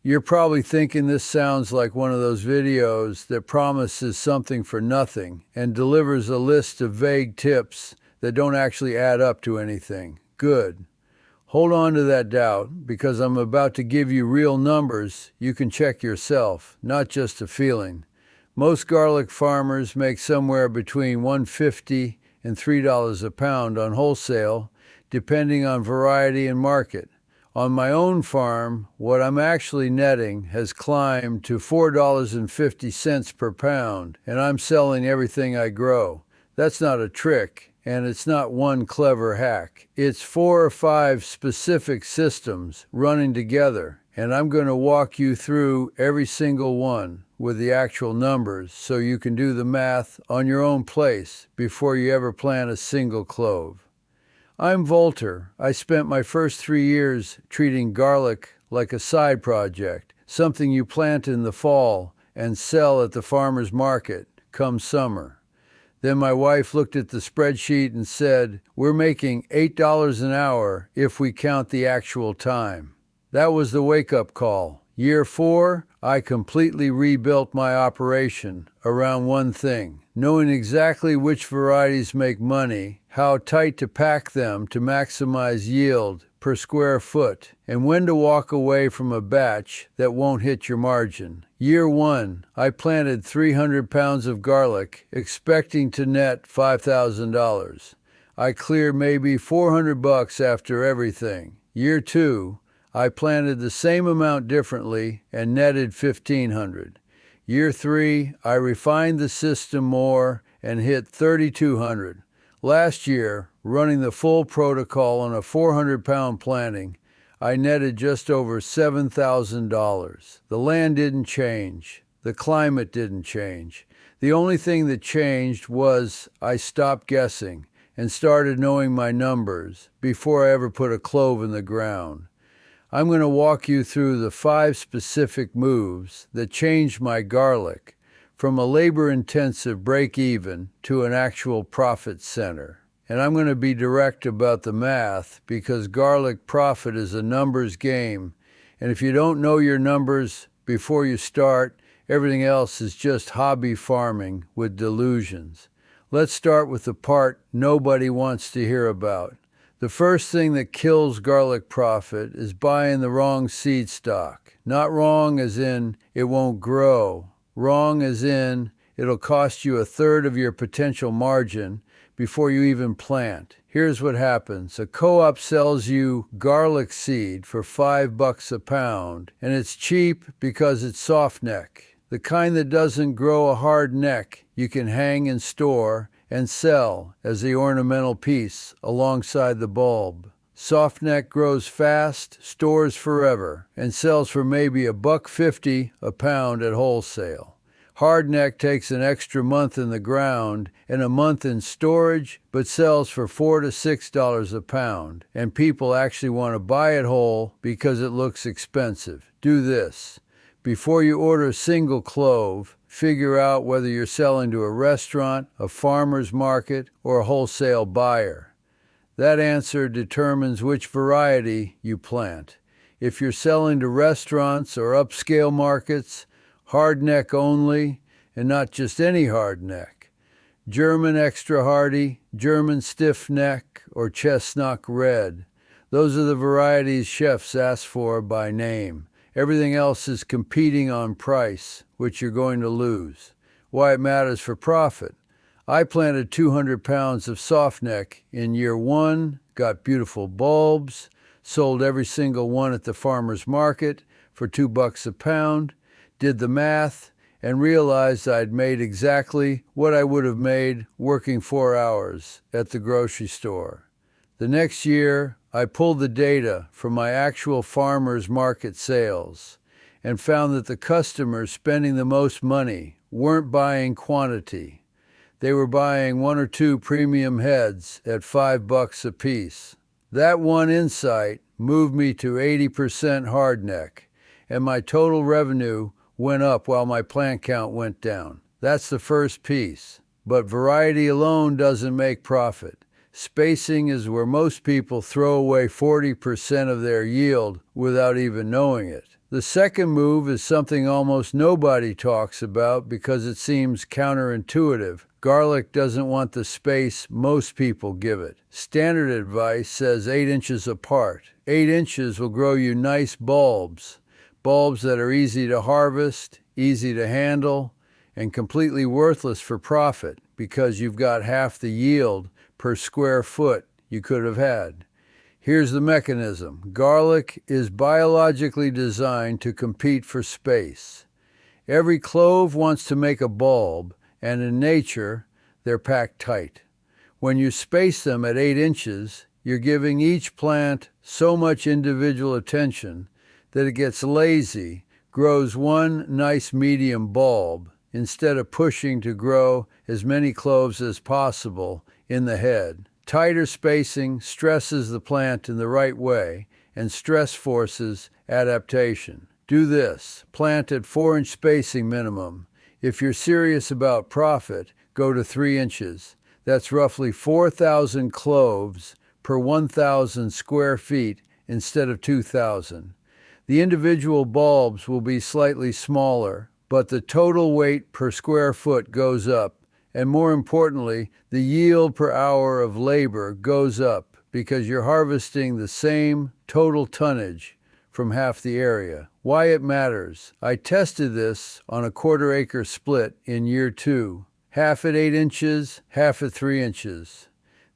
You're probably thinking this sounds like one of those videos that promises something for nothing and delivers a list of vague tips that don't actually add up to anything. Good. Hold on to that doubt, because I'm about to give you real numbers you can check yourself, not just a feeling. Most garlic farmers make somewhere between $1.50 and $3 a pound on wholesale, depending on variety and market. On my own farm, what I'm actually netting has climbed to $4.50 per pound, and I'm selling everything I grow. That's not a trick, and it's not one clever hack. It's 4 or 5 specific systems running together, and I'm going to walk you through every single one with the actual numbers so you can do the math on your own place before you ever plant a single clove. I'm Volter. I spent my first 3 years treating garlic like a side project, something you plant in the fall and sell at the farmer's market come summer. Then my wife looked at the spreadsheet and said, "We're making $8 an hour if we count the actual time." That was the wake-up call. Year 4, I completely rebuilt my operation around one thing: knowing exactly which varieties make money, how tight to pack them to maximize yield per square foot, and when to walk away from a batch that won't hit your margin. Year 1, I planted 300 pounds of garlic, expecting to net $5,000. I cleared maybe $400 after everything. Year 2, I planted the same amount differently and netted $1,500. Year 3, I refined the system more and hit $3,200. Last year, running the full protocol on a 400-pound planting, I netted just over $7,000. The land didn't change. The climate didn't change. The only thing that changed was I stopped guessing and started knowing my numbers before I ever put a clove in the ground. I'm going to walk you through the 5 specific moves that changed my garlic from a labor-intensive break-even to an actual profit center. And I'm going to be direct about the math, because garlic profit is a numbers game. And if you don't know your numbers before you start, everything else is just hobby farming with delusions. Let's start with the part nobody wants to hear about. The first thing that kills garlic profit is buying the wrong seed stock. Not wrong as in it won't grow. Wrong as in it'll cost you 1/3 of your potential margin before you even plant. Here's what happens. A co-op sells you garlic seed for $5 a pound, and it's cheap because it's soft neck. The kind that doesn't grow a hard neck you can hang and store and sell as the ornamental piece alongside the bulb. Softneck grows fast, stores forever, and sells for maybe $1.50 a pound at wholesale. Hardneck takes an extra month in the ground and a month in storage, but sells for $4 to $6 a pound, and people actually want to buy it whole because it looks expensive. Do this. Before you order a single clove, figure out whether you're selling to a restaurant, a farmer's market, or a wholesale buyer. That answer determines which variety you plant. If you're selling to restaurants or upscale markets, hardneck only, and not just any hardneck. German extra hardy, German stiff neck, or chestnut red. Those are the varieties chefs ask for by name. Everything else is competing on price, which you're going to lose. Why it matters for profit. I planted 200 pounds of softneck in year 1, got beautiful bulbs, sold every single one at the farmer's market for $2 a pound, did the math, and realized I'd made exactly what I would have made working 4 hours at the grocery store. The next year, I pulled the data from my actual farmer's market sales and found that the customers spending the most money weren't buying quantity. They were buying 1 or 2 premium heads at $5 a piece. That one insight moved me to 80% hardneck, and my total revenue went up while my plant count went down. That's the first piece. But variety alone doesn't make profit. Spacing is where most people throw away 40% of their yield without even knowing it. The second move is something almost nobody talks about because it seems counterintuitive. Garlic doesn't want the space most people give it. Standard advice says 8 inches apart. 8 inches will grow you nice bulbs. Bulbs that are easy to harvest, easy to handle, and completely worthless for profit because you've got half the yield per square foot you could have had. Here's the mechanism. Garlic is biologically designed to compete for space. Every clove wants to make a bulb, and in nature, they're packed tight. When you space them at 8 inches, you're giving each plant so much individual attention that it gets lazy, grows one nice medium bulb, instead of pushing to grow as many cloves as possible in the head. Tighter spacing stresses the plant in the right way, and stress forces adaptation. Do this. Plant at 4-inch spacing minimum. If you're serious about profit, go to 3 inches. That's roughly 4,000 cloves per 1,000 square feet instead of 2,000. The individual bulbs will be slightly smaller, but the total weight per square foot goes up. And more importantly, the yield per hour of labor goes up because you're harvesting the same total tonnage from half the area. Why it matters. I tested this on a 1/4 acre split in year 2. Half at 8 inches, half at 3 inches.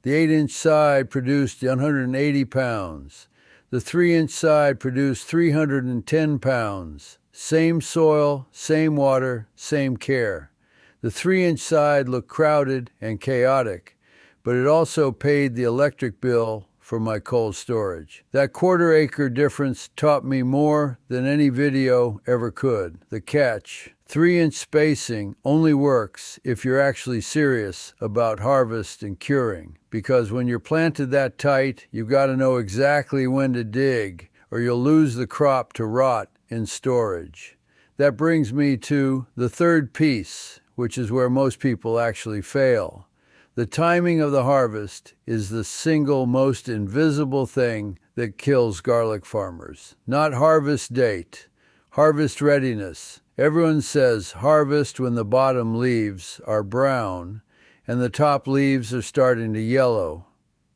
The 8-inch side produced 180 pounds. The 3-inch side produced 310 pounds. Same soil, same water, same care. The 3-inch side looked crowded and chaotic, but it also paid the electric bill for my cold storage. That 1/4 acre difference taught me more than any video ever could. The catch: 3-inch spacing only works if you're actually serious about harvest and curing, because when you're planted that tight, you've got to know exactly when to dig, or you'll lose the crop to rot in storage. That brings me to the third piece, which is where most people actually fail. The timing of the harvest is the single most invisible thing that kills garlic farmers. Not harvest date, harvest readiness. Everyone says harvest when the bottom leaves are brown and the top leaves are starting to yellow.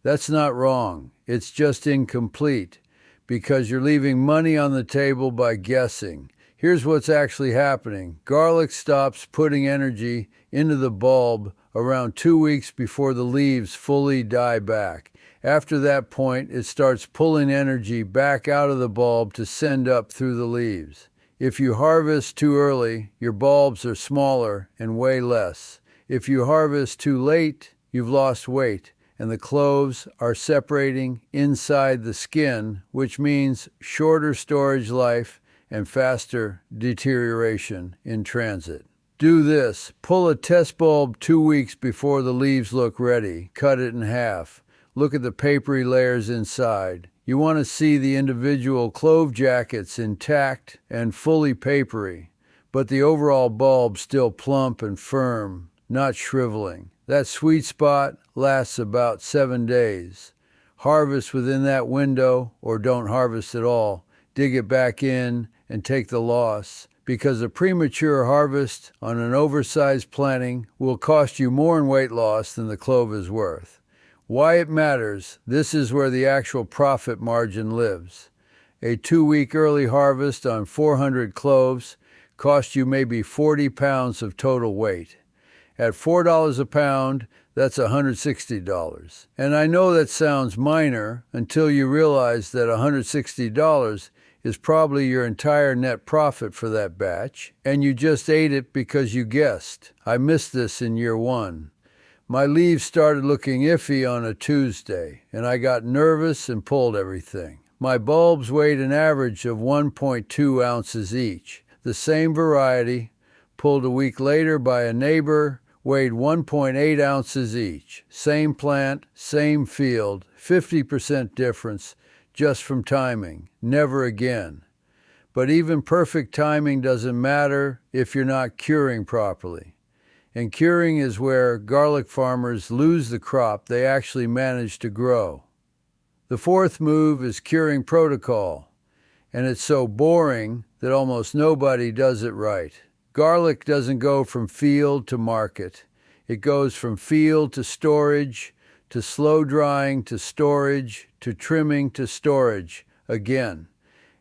That's not wrong. It's just incomplete because you're leaving money on the table by guessing. Here's what's actually happening. Garlic stops putting energy into the bulb around 2 weeks before the leaves fully die back. After that point, it starts pulling energy back out of the bulb to send up through the leaves. If you harvest too early, your bulbs are smaller and weigh less. If you harvest too late, you've lost weight, and the cloves are separating inside the skin, which means shorter storage life and faster deterioration in transit. Do this. Pull a test bulb 2 weeks before the leaves look ready. Cut it in half. Look at the papery layers inside. You want to see the individual clove jackets intact and fully papery, but the overall bulb still plump and firm, not shriveling. That sweet spot lasts about 7 days. Harvest within that window or don't harvest at all. Dig it back in and take the loss, because a premature harvest on an oversized planting will cost you more in weight loss than the clove is worth. Why it matters: this is where the actual profit margin lives. A 2-week early harvest on 400 cloves costs you maybe 40 pounds of total weight. At $4 a pound, that's $160. And I know that sounds minor until you realize that $160 is probably your entire net profit for that batch, and you just ate it because you guessed. I missed this in year 1. My leaves started looking iffy on a Tuesday, and I got nervous and pulled everything. My bulbs weighed an average of 1.2 ounces each. The same variety, pulled a week later by a neighbor, weighed 1.8 ounces each. Same plant, same field, 50% difference, just from timing. Never again. But even perfect timing doesn't matter if you're not curing properly. And curing is where garlic farmers lose the crop they actually managed to grow. The fourth move is curing protocol. And it's so boring, that almost nobody does it right. Garlic doesn't go from field to market. It goes from field to storage, to slow drying to storage, to trimming to storage again.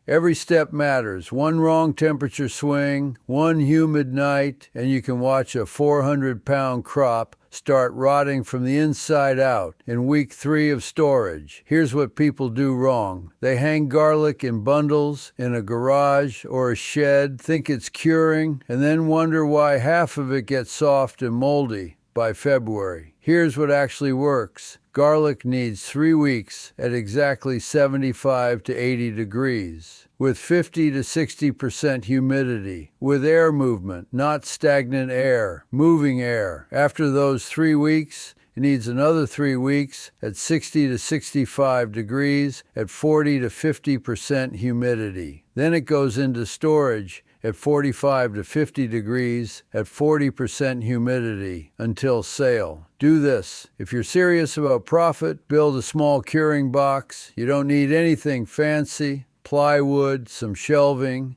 Every step matters. One wrong temperature swing, one humid night, and you can watch a 400-pound crop start rotting from the inside out in week 3 of storage. Here's what people do wrong. They hang garlic in bundles in a garage or a shed, think it's curing, and then wonder why half of it gets soft and moldy by February. Here's what actually works. Garlic needs 3 weeks at exactly 75 to 80 degrees, with 50 to 60% humidity, with air movement, not stagnant air, moving air. After those 3 weeks, it needs another 3 weeks at 60 to 65 degrees at 40 to 50% humidity. Then it goes into storage at 45 to 50 degrees at 40% humidity until sale. Do this. If you're serious about profit, build a small curing box. You don't need anything fancy. Plywood, some shelving,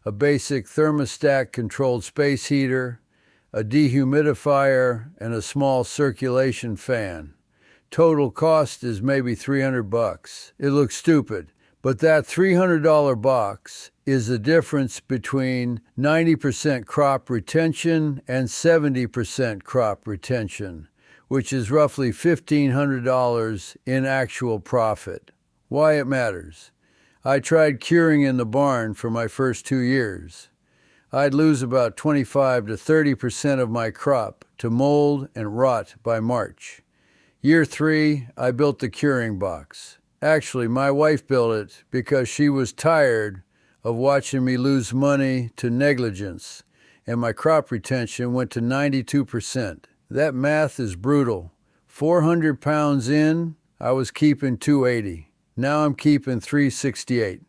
a basic thermostat-controlled space heater, a dehumidifier, and a small circulation fan. Total cost is maybe $300. It looks stupid, but that $300 box is the difference between 90% crop retention and 70% crop retention, which is roughly $1,500 in actual profit. Why it matters. I tried curing in the barn for my first 2 years. I'd lose about 25 to 30% of my crop to mold and rot by March. Year 3, I built the curing box. Actually, my wife built it because she was tired of watching me lose money to negligence, and my crop retention went to 92%. That math is brutal. 400 pounds in, I was keeping 280. Now I'm keeping 368.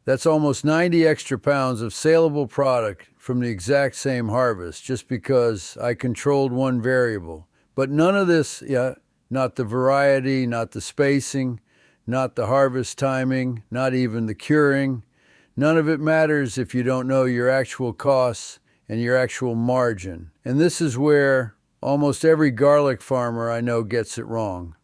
That's almost 90 extra pounds of saleable product from the exact same harvest just because I controlled one variable. But none of this, not the variety, not the spacing, not the harvest timing, not even the curing. None of it matters if you don't know your actual costs and your actual margin. And this is where almost every garlic farmer I know gets it wrong.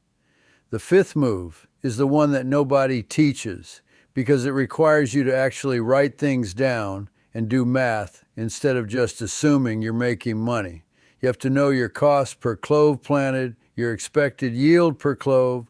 The 5th move is the one that nobody teaches because it requires you to actually write things down and do math instead of just assuming you're making money. You have to know your cost per clove planted, your expected yield per clove,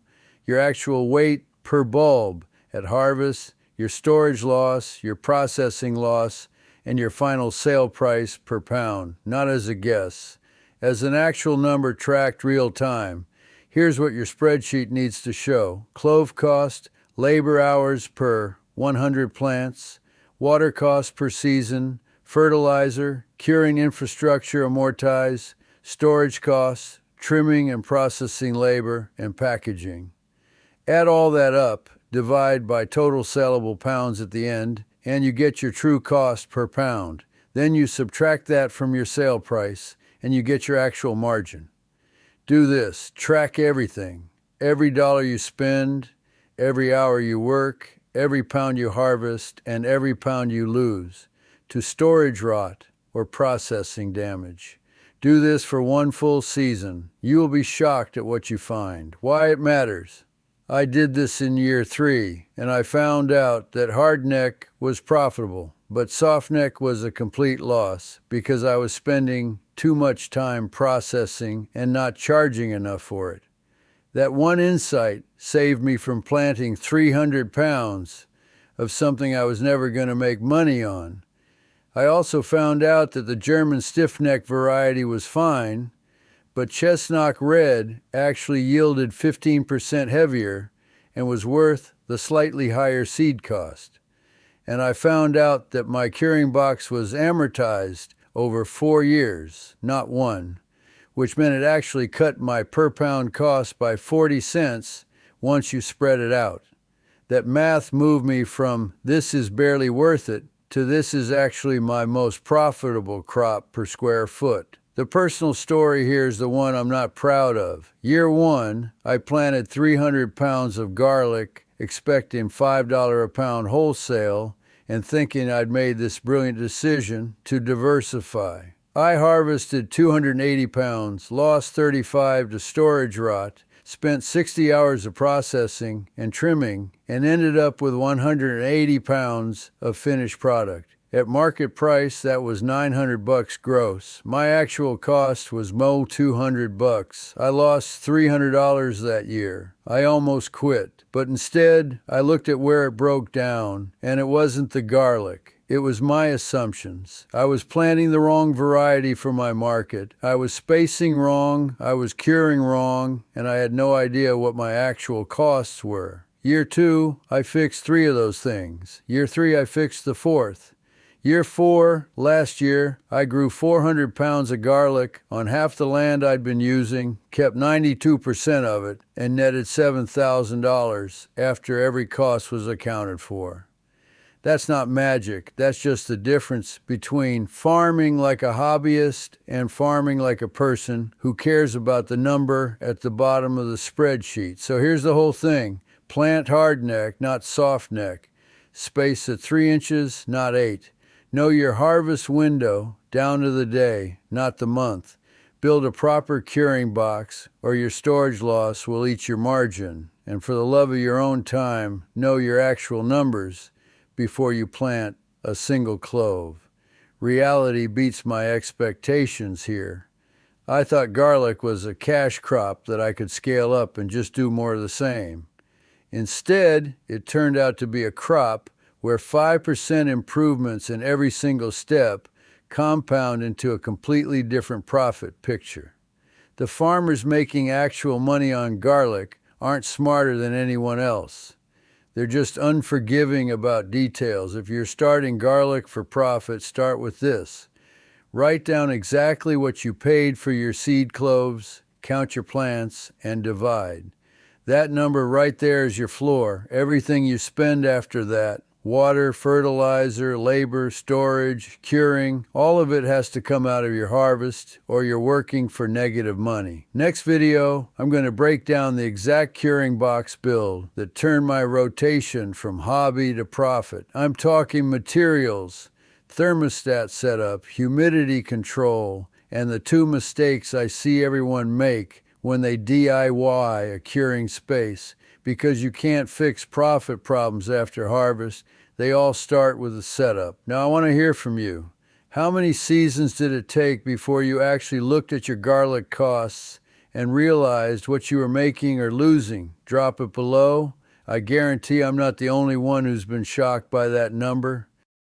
your actual weight per bulb at harvest, your storage loss, your processing loss, and your final sale price per pound, not as a guess. As an actual number tracked real time, here's what your spreadsheet needs to show. Clove cost, labor hours per 100 plants, water cost per season, fertilizer, curing infrastructure amortized, storage costs, trimming and processing labor, and packaging. Add all that up, divide by total sellable pounds at the end, and you get your true cost per pound. Then you subtract that from your sale price, and you get your actual margin. Do this. Track everything. Every dollar you spend, every hour you work, every pound you harvest, and every pound you lose to storage rot or processing damage. Do this for 1 full season. You will be shocked at what you find. Why it matters. I did this in year 3, and I found out that hardneck was profitable, but softneck was a complete loss because I was spending too much time processing and not charging enough for it. That one insight saved me from planting 300 pounds of something I was never going to make money on. I also found out that the German stiffneck variety was fine, but chestnut red actually yielded 15% heavier and was worth the slightly higher seed cost. And I found out that my curing box was amortized over 4 years, not 1, which meant it actually cut my per pound cost by 40 cents once you spread it out. That math moved me from this is barely worth it to this is actually my most profitable crop per square foot. The personal story here is the one I'm not proud of. Year 1, I planted 300 pounds of garlic, expecting $5 a pound wholesale, and thinking I'd made this brilliant decision to diversify. I harvested 280 pounds, lost 35 to storage rot, spent 60 hours of processing and trimming, and ended up with 180 pounds of finished product. At market price, that was $900 gross. My actual cost was $200. I lost $300 that year. I almost quit. But instead, I looked at where it broke down, and it wasn't the garlic. It was my assumptions. I was planting the wrong variety for my market. I was spacing wrong, I was curing wrong, and I had no idea what my actual costs were. Year 2, I fixed 3 of those things. Year 3, I fixed the 4th. Year 4, last year, I grew 400 pounds of garlic on half the land I'd been using, kept 92% of it, and netted $7,000 after every cost was accounted for. That's not magic. That's just the difference between farming like a hobbyist and farming like a person who cares about the number at the bottom of the spreadsheet. So here's the whole thing. Plant hardneck, not softneck. Space at 3 inches, not 8. Know your harvest window down to the day, not the month. Build a proper curing box or your storage loss will eat your margin. And for the love of your own time, know your actual numbers before you plant a single clove. Reality beats my expectations here. I thought garlic was a cash crop that I could scale up and just do more of the same. Instead, it turned out to be a crop where 5% improvements in every single step compound into a completely different profit picture. The farmers making actual money on garlic aren't smarter than anyone else. They're just unforgiving about details. If you're starting garlic for profit, start with this. Write down exactly what you paid for your seed cloves, count your plants, and divide. That number right there is your floor. Everything you spend after that, water, fertilizer, labor, storage, curing, all of it has to come out of your harvest or you're working for negative money. Next video, I'm going to break down the exact curing box build that turned my rotation from hobby to profit. I'm talking materials, thermostat setup, humidity control, and the 2 mistakes I see everyone make when they DIY a curing space. Because you can't fix profit problems after harvest, they all start with a setup. Now I want to hear from you. How many seasons did it take before you actually looked at your garlic costs and realized what you were making or losing? Drop it below. I guarantee I'm not the only one who's been shocked by that number.